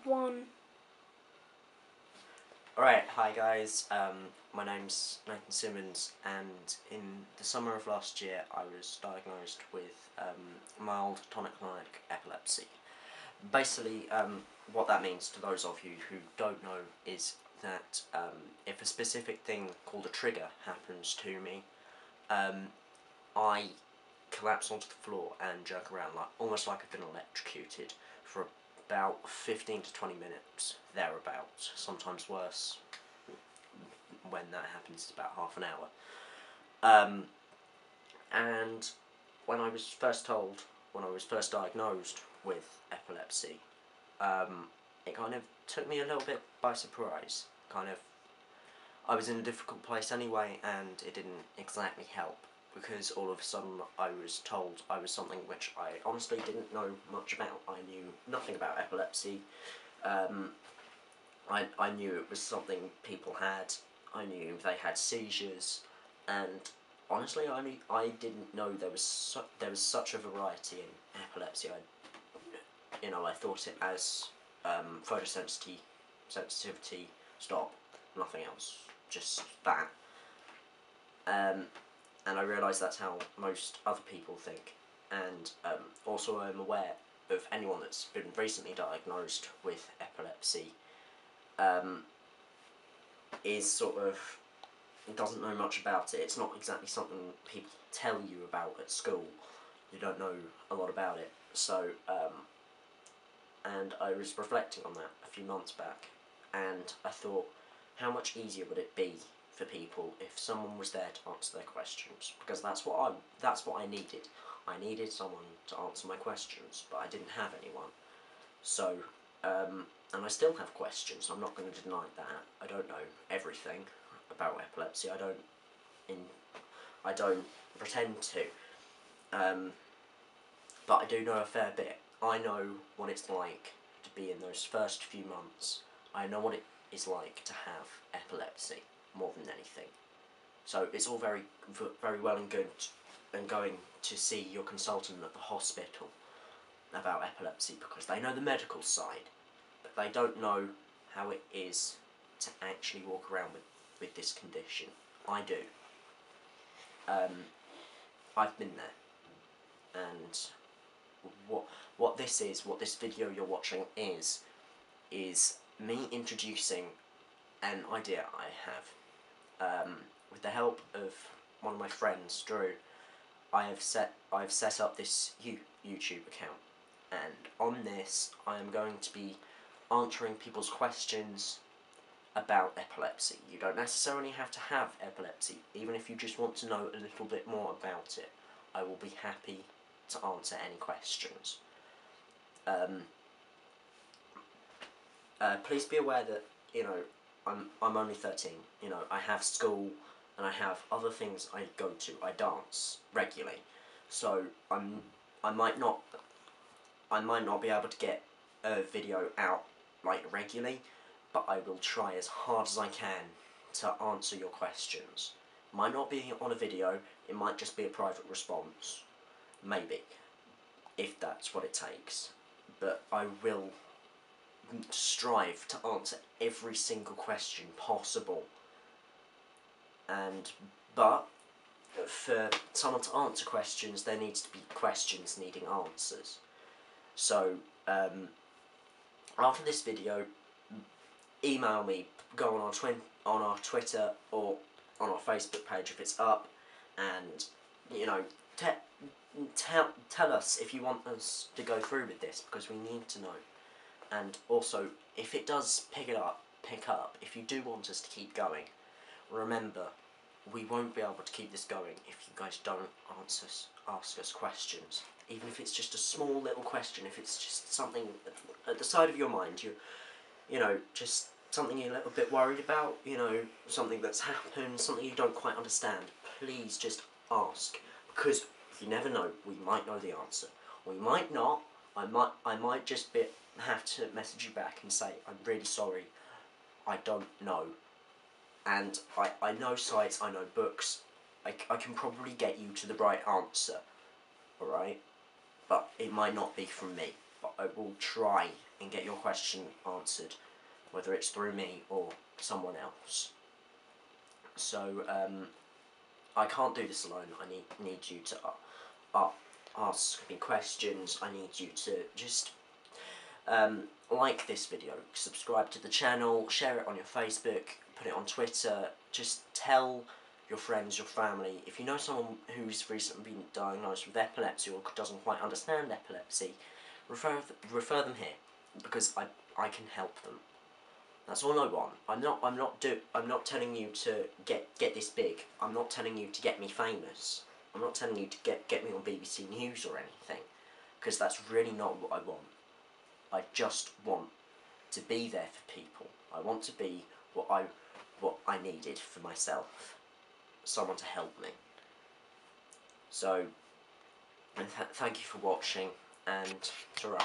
1. Alright, hi guys, my name's Nathan Simmons, and in the summer of last year I was diagnosed with mild tonic-clonic epilepsy. Basically, what that means to those of you who don't know is that if a specific thing called a trigger happens to me, I collapse onto the floor and jerk around almost like I've been electrocuted for about 15 to 20 minutes, thereabouts. Sometimes worse. When that happens, it's about half an hour. And when I was first diagnosed with epilepsy, it kind of took me a little bit by surprise. I was in a difficult place anyway, and it didn't exactly help, because all of a sudden I was told I was something which I honestly didn't know much about. I knew nothing about epilepsy. I knew it was something people had. I knew they had seizures, and honestly, I didn't know there was such a variety in epilepsy. I thought it as sensitivity, stop, nothing else, just that. And I realised that's how most other people think. And also I'm aware of anyone that's been recently diagnosed with epilepsy doesn't know much about it. It's not exactly something people tell you about at school. You don't know a lot about it. So, and I was reflecting on that a few months back, and I thought, how much easier would it be for people if someone was there to answer their questions? Because that's what I needed. I needed someone to answer my questions, but I didn't have anyone. So, and I still have questions. I'm not going to deny that. I don't know everything about epilepsy. I don't pretend to. But I do know a fair bit. I know what it's like to be in those first few months. I know what it is like to have epilepsy more than anything. So it's all very well and good and going to see your consultant at the hospital about epilepsy, because they know the medical side, but they don't know how it is to actually walk around with this condition. I do. I've been there, and what this video you're watching is me introducing an idea I have. With the help of one of my friends, Drew, I've set up this YouTube account, and on this I am going to be answering people's questions about epilepsy. You don't necessarily have to have epilepsy. Even if you just want to know a little bit more about it, I will be happy to answer any questions. Please be aware that, I'm only 13. I have school and I have other things I go to. I dance regularly, so I might not be able to get a video out regularly, but I will try as hard as I can to answer your questions. Might not be on a video, it might just be a private response, maybe, if that's what it takes. But I will strive to answer every single question possible. But for someone to answer questions, there needs to be questions needing answers. So, after this video, email me, go on our Twitter or on our Facebook page if it's up, and tell us if you want us to go through with this, because we need to know. And also, if it does pick up, if you do want us to keep going, remember, we won't be able to keep this going if you guys don't ask us questions. Even if it's just a small little question, if it's just something at the side of your mind, just something you're a little bit worried about, something that's happened, something you don't quite understand, please just ask. Because you never know, we might know the answer. We might not. I might just have to message you back and say, I'm really sorry, I don't know. And I know sites, I know books, I can probably get you to the right answer, alright? But it might not be from me. but I will try and get your question answered, whether it's through me or someone else. So I can't do this alone. I need you to ask me questions. I need you to just like this video, subscribe to the channel, share it on your Facebook, put it on Twitter. Just tell your friends, your family. If you know someone who's recently been diagnosed with epilepsy or doesn't quite understand epilepsy, refer them here, because I can help them. That's all I want. I'm not telling you to get this big. I'm not telling you to get me famous. I'm not telling you to get me on BBC News or anything, because that's really not what I want. I just want to be there for people. I want to be what I needed for myself. Someone to help me. So, thank you for watching, and ta-ra.